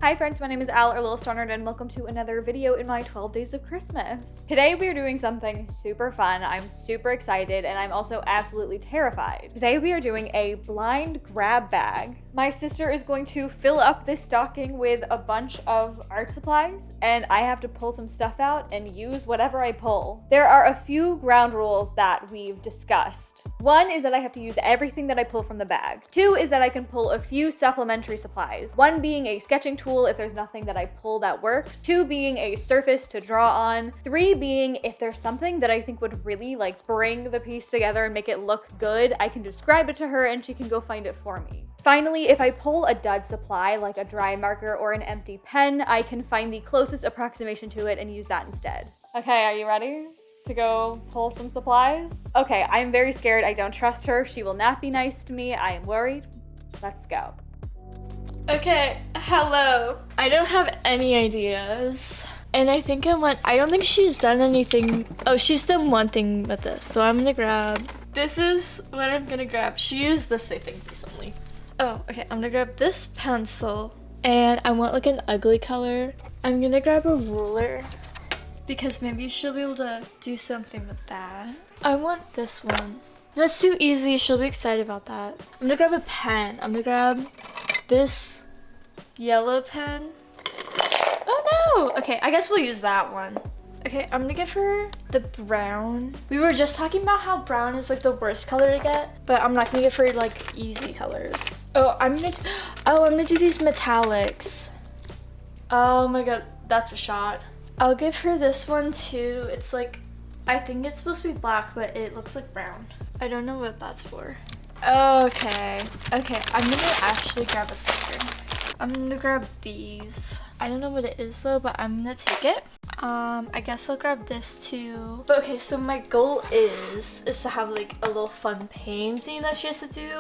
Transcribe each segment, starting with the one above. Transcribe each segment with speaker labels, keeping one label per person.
Speaker 1: Hi friends, my name is Al or Lilstarnerd and welcome to another video in my 12 days of Christmas. Today we are doing something super fun. I'm super excited and I'm also absolutely terrified. Today we are doing a blind grab bag. My sister is going to fill up this stocking with a bunch of art supplies and I have to pull some stuff out and use whatever I pull. There are a few ground rules that we've discussed. One is that I have to use everything that I pull from the bag. Two is that I can pull a few supplementary supplies. One being a sketching tool if there's nothing that I pull that works. Two being a surface to draw on. Three being if there's something that I think would really bring the piece together and make it look good, I can describe it to her and she can go find it for me. Finally, if I pull a dud supply like a dry marker or an empty pen, I can find the closest approximation to it and use that instead. Okay, are you ready to go pull some supplies? Okay, I'm very scared. I don't trust her. She will not be nice to me. I am worried. Let's go.
Speaker 2: Okay, hello. I don't have any ideas. And I don't think she's done anything. Oh, she's done one thing with this. So I'm gonna grab, this is what I'm gonna grab. She used this, I think, recently. Oh, okay, I'm gonna grab this pencil. And I want an ugly color. I'm gonna grab a ruler because maybe she'll be able to do something with that. I want this one. No, it's too easy. She'll be excited about that. I'm gonna grab a pen. I'm gonna grab this yellow pen. Oh no! Okay, I guess we'll use that one. Okay, I'm gonna give her the brown. We were just talking about how brown is the worst color to get, but I'm not gonna give her easy colors. Oh, I'm gonna do these metallics. Oh my god, that's a shot. I'll give her this one too. It's I think it's supposed to be black, but it looks like brown. I don't know what that's for. Okay, I'm gonna actually grab a sticker. I'm gonna grab these. I don't know what it is though, but I'm gonna take it. I guess I'll grab this too. But okay, so my goal is to have a little fun painting that she has to do.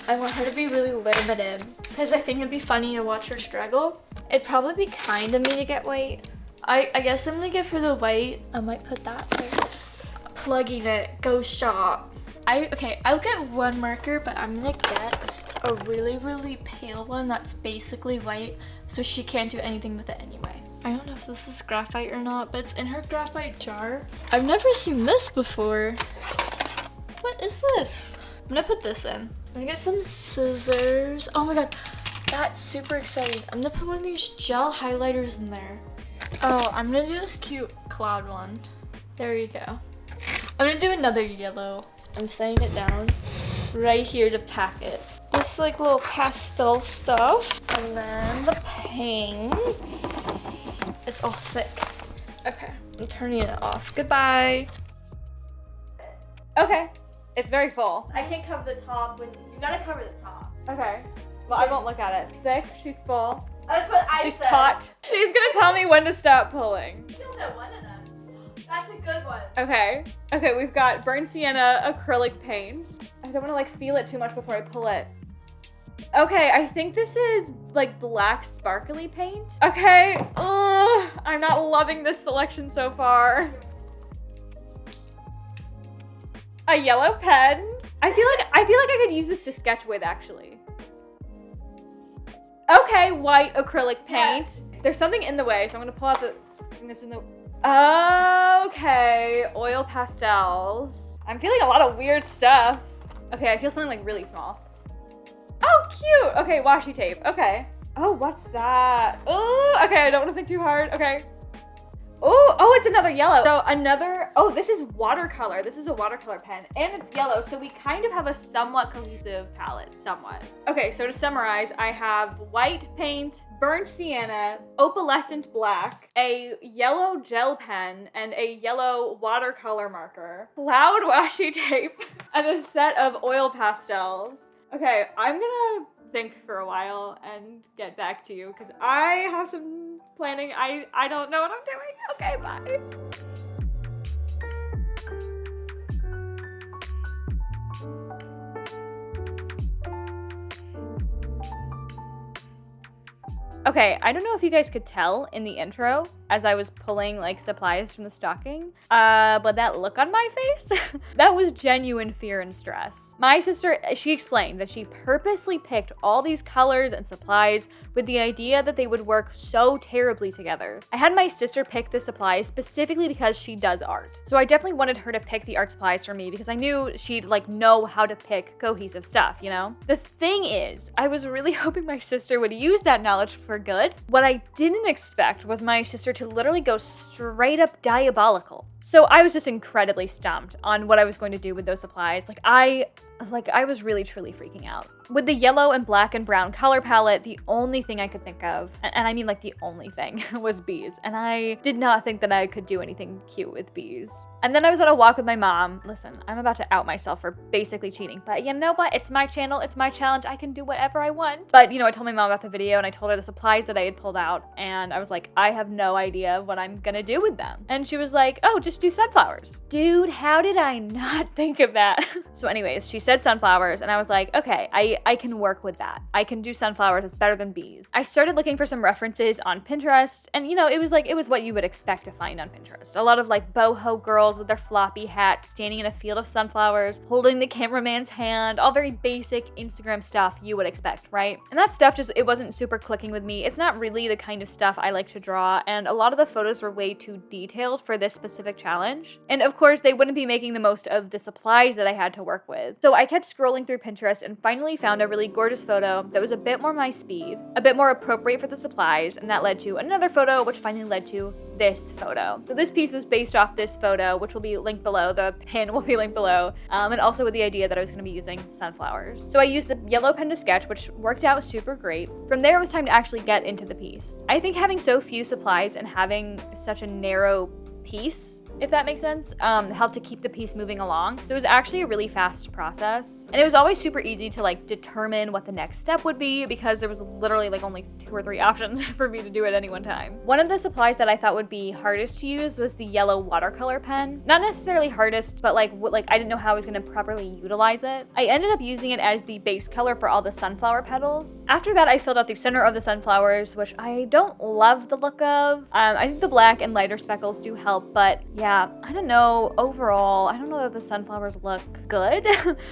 Speaker 2: I want her to be really limited because I think it'd be funny to watch her struggle. It'd probably be kind of me to get white. I guess I'm gonna give her the white. I might put that plugging it, go shop. I'll get one marker, but I'm gonna get a really, really pale one that's basically white so she can't do anything with it anyway. I don't know if this is graphite or not, but it's in her graphite jar. I've never seen this before. What is this? I'm gonna put this in. I'm gonna get some scissors. Oh my god, that's super exciting. I'm gonna put one of these gel highlighters in there. Oh, I'm gonna do this cute cloud one. There you go. I'm gonna do another yellow. I'm setting it down right here to pack it. This little pastel stuff. And then the paints. It's all thick. Okay, I'm turning it off. Goodbye.
Speaker 1: Okay, it's very full.
Speaker 2: I can't cover the top when you gotta cover the top.
Speaker 1: Okay, well I won't look at it. It's thick, she's full.
Speaker 2: That's what I
Speaker 1: She's
Speaker 2: said.
Speaker 1: taut. She's gonna tell me when to stop pulling.
Speaker 2: You'll get one of them. That's a good one.
Speaker 1: Okay, we've got burnt sienna acrylic paint. I don't wanna feel it too much before I pull it. Okay, I think this is black sparkly paint. Okay, ugh, I'm not loving this selection so far. A yellow pen. I feel like I could use this to sketch with actually. Okay, white acrylic paint.
Speaker 2: Yes.
Speaker 1: There's something in the way, so I'm gonna pull out the thing that's in the. Okay, oil pastels. I'm feeling a lot of weird stuff. Okay, I feel something really small. Oh, cute. Okay, washi tape. Okay. Oh, what's that? Oh, okay, I don't want to think too hard. Okay. Oh, it's another yellow. So this is watercolor. This is a watercolor pen and it's yellow. So we kind of have a somewhat cohesive palette, somewhat. Okay, so to summarize, I have white paint, burnt sienna, opalescent black, a yellow gel pen, and a yellow watercolor marker, cloud washi tape, and a set of oil pastels. Okay, I'm gonna think for a while and get back to you because I have some planning. I don't know what I'm doing. Okay, bye. Okay, I don't know if you guys could tell in the intro as I was pulling like supplies from the stocking, but that look on my face, that was genuine fear and stress. My sister, she explained that she purposely picked all these colors and supplies with the idea that they would work so terribly together. I had my sister pick the supplies specifically because she does art. So I definitely wanted her to pick the art supplies for me because I knew she'd like know how to pick cohesive stuff, you know? The thing is, I was really hoping my sister would use that knowledge for good. What I didn't expect was my sister to literally go straight up diabolical. So I was just incredibly stumped on what I was going to do with those supplies. I was really truly freaking out. With the yellow and black and brown color palette, the only thing I could think of, and I mean like the only thing, was bees. And I did not think that I could do anything cute with bees. And then I was on a walk with my mom. Listen, I'm about to out myself for basically cheating, but you know what? It's my channel, it's my challenge, I can do whatever I want. But I told my mom about the video and I told her the supplies that I had pulled out, and I was like, I have no idea what I'm gonna do with them. And she was like, oh, just do sunflowers. Dude, how did I not think of that? So anyways, she said sunflowers and I was like, okay, I can work with that. I can do sunflowers, it's better than bees. I started looking for some references on Pinterest, and it was what you would expect to find on Pinterest. A lot of like boho girls with their floppy hats standing in a field of sunflowers, holding the cameraman's hand, all very basic Instagram stuff you would expect, right? And that stuff it wasn't super clicking with me. It's not really the kind of stuff I like to draw, and a lot of the photos were way too detailed for this specific challenge. And of course, they wouldn't be making the most of the supplies that I had to work with. So I kept scrolling through Pinterest and finally found a really gorgeous photo that was a bit more my speed, a bit more appropriate for the supplies, and that led to another photo, which finally led to this photo. So this piece was based off this photo, which will be linked below. The pin will be linked below, and also with the idea that I was going to be using sunflowers. So I used the yellow pen to sketch, which worked out super great. From there, it was time to actually get into the piece. I think having so few supplies and having such a narrow piece, if that makes sense, helped to keep the piece moving along. So it was actually a really fast process. And it was always super easy to like determine what the next step would be because there was literally like only 2 or 3 options for me to do at any one time. One of the supplies that I thought would be hardest to use was the yellow watercolor pen. Not necessarily hardest, but like I didn't know how I was gonna properly utilize it. I ended up using it as the base color for all the sunflower petals. After that, I filled out the center of the sunflowers, which I don't love the look of. I think the black and lighter speckles do help, but yeah, I don't know. Overall, I don't know that the sunflowers look good.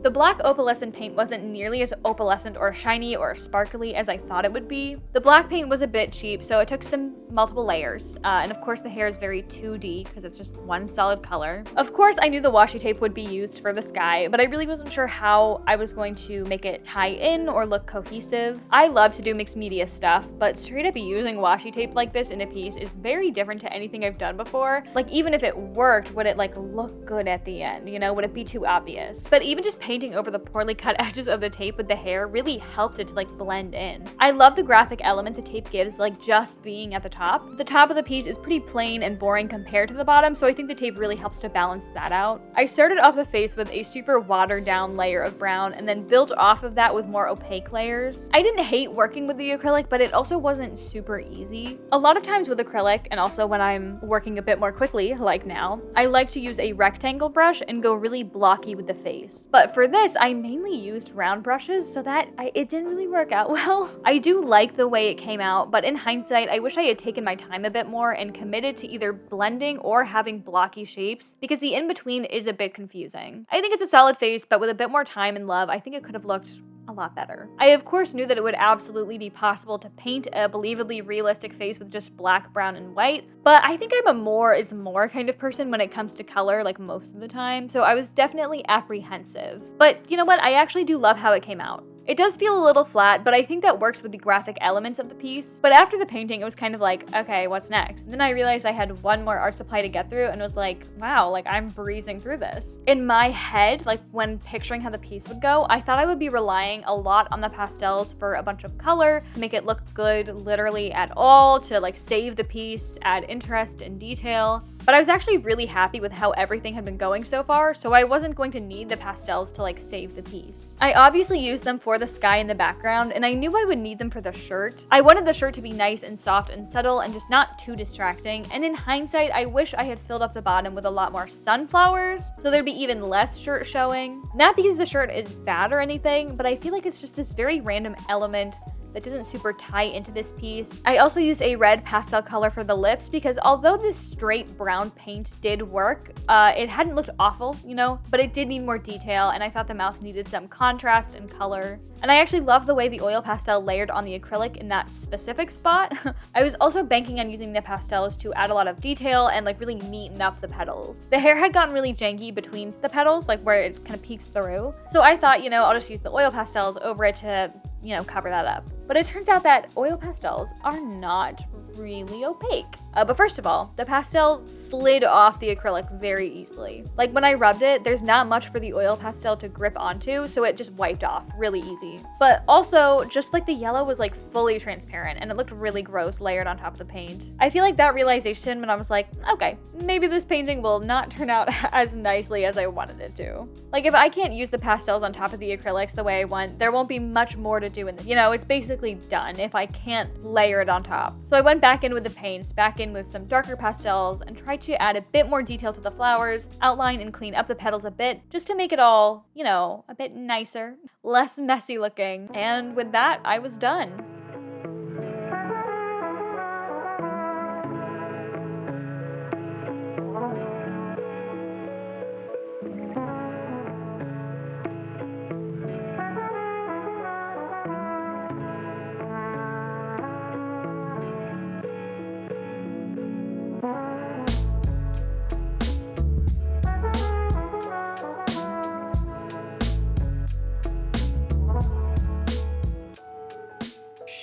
Speaker 1: The black opalescent paint wasn't nearly as opalescent or shiny or sparkly as I thought it would be. The black paint was a bit cheap, so it took some multiple layers. And of course the hair is very 2D because it's just one solid color. Of course, I knew the washi tape would be used for the sky, but I really wasn't sure how I was going to make it tie in or look cohesive. I love to do mixed media stuff, but straight up using washi tape like this in a piece is very different to anything I've done before. Like even if it worked, would it like look good at the end? Would it be too obvious? But even just painting over the poorly cut edges of the tape with the hair really helped it to like blend in. I love the graphic element the tape gives, like just being at the top. The top of the piece is pretty plain and boring compared to the bottom, so I think the tape really helps to balance that out. I started off the face with a super watered down layer of brown and then built off of that with more opaque layers. I didn't hate working with the acrylic, but it also wasn't super easy. A lot of times with acrylic, and also when I'm working a bit more quickly, like now, I like to use a rectangle brush and go really blocky with the face. But for this, I mainly used round brushes, so that it didn't really work out well. I do like the way it came out, but in hindsight, I wish I had taken my time a bit more and committed to either blending or having blocky shapes, because the in-between is a bit confusing. I think it's a solid face, but with a bit more time and love, I think it could have looked a lot better. I of course knew that it would absolutely be possible to paint a believably realistic face with just black, brown, and white, but I think I'm a more is more kind of person when it comes to color, like most of the time, so I was definitely apprehensive. But you know what? I actually do love how it came out. It does feel a little flat, but I think that works with the graphic elements of the piece. But after the painting, it was kind of like, okay, what's next? And then I realized I had one more art supply to get through and was like, wow, like I'm breezing through this. In my head, like when picturing how the piece would go, I thought I would be relying a lot on the pastels for a bunch of color, to make it look good literally at all, to like save the piece, add interest and detail. But I was actually really happy with how everything had been going so far, so I wasn't going to need the pastels to like save the piece. I obviously used them for the sky in the background, and I knew I would need them for the shirt. I wanted the shirt to be nice and soft and subtle and just not too distracting, and in hindsight, I wish I had filled up the bottom with a lot more sunflowers, so there'd be even less shirt showing. Not because the shirt is bad or anything, but I feel like it's just this very random element that doesn't super tie into this piece. I also used a red pastel color for the lips because although this straight brown paint did work, it hadn't looked awful, you know, but it did need more detail, and I thought the mouth needed some contrast and color. And I actually love the way the oil pastel layered on the acrylic in that specific spot. I was also banking on using the pastels to add a lot of detail and like really neaten up the petals. The hair had gotten really janky between the petals, like where it kind of peeks through. So I thought, you know, I'll just use the oil pastels over it to, you know, cover that up. But it turns out that oil pastels are not really opaque. But first of all, the pastel slid off the acrylic very easily. Like when I rubbed it, there's not much for the oil pastel to grip onto, so it just wiped off really easy. But also, just like the yellow was like fully transparent and it looked really gross layered on top of the paint. I feel like that realization when I was like, okay, maybe this painting will not turn out as nicely as I wanted it to. Like if I can't use the pastels on top of the acrylics the way I want, there won't be much more to do in this. You know, it's basically done if I can't layer it on top. So I went back in with the paints, back in with some darker pastels, and tried to add a bit more detail to the flowers, outline and clean up the petals a bit, just to make it all, you know, a bit nicer, less messy looking. And with that, I was done.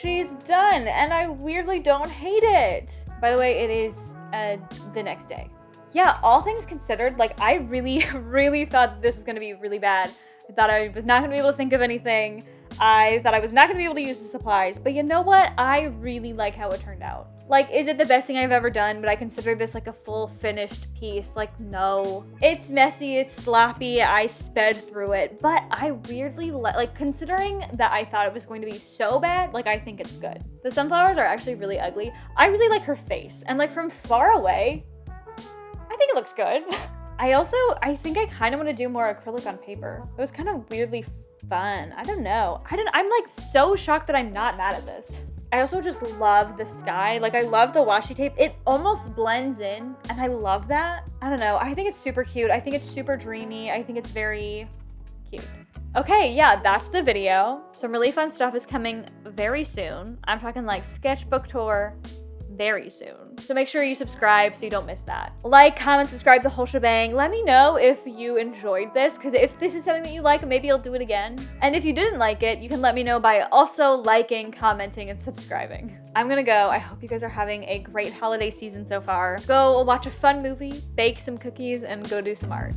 Speaker 1: She's done, and I weirdly don't hate it. By the way, it is the next day. Yeah, all things considered, like I really, really thought this was gonna be really bad. I thought I was not gonna be able to think of anything. I thought I was not gonna be able to use the supplies, but you know what? I really like how it turned out. Like, is it the best thing I've ever done? But I consider this like a full finished piece. Like, no. It's messy, it's sloppy, I sped through it, but I weirdly like, considering that I thought it was going to be so bad, like I think it's good. The sunflowers are actually really ugly. I really like her face, and like from far away, I think it looks good. I think I kind of want to do more acrylic on paper. It was kind of weirdly fun. I don't know. I'm like so shocked that I'm not mad at this. I also just love the sky. Like I love the washi tape. It almost blends in and I love that. I don't know. I think it's super cute. I think it's super dreamy. I think it's very cute. Okay, yeah, that's the video. Some really fun stuff is coming very soon. I'm talking like sketchbook tour very soon. So make sure you subscribe so you don't miss that. Like, comment, subscribe, the whole shebang. Let me know if you enjoyed this, because if this is something that you like, maybe I'll do it again. And if you didn't like it, you can let me know by also liking, commenting, and subscribing. I'm gonna go. I hope you guys are having a great holiday season so far. Go watch a fun movie, bake some cookies, and go do some art.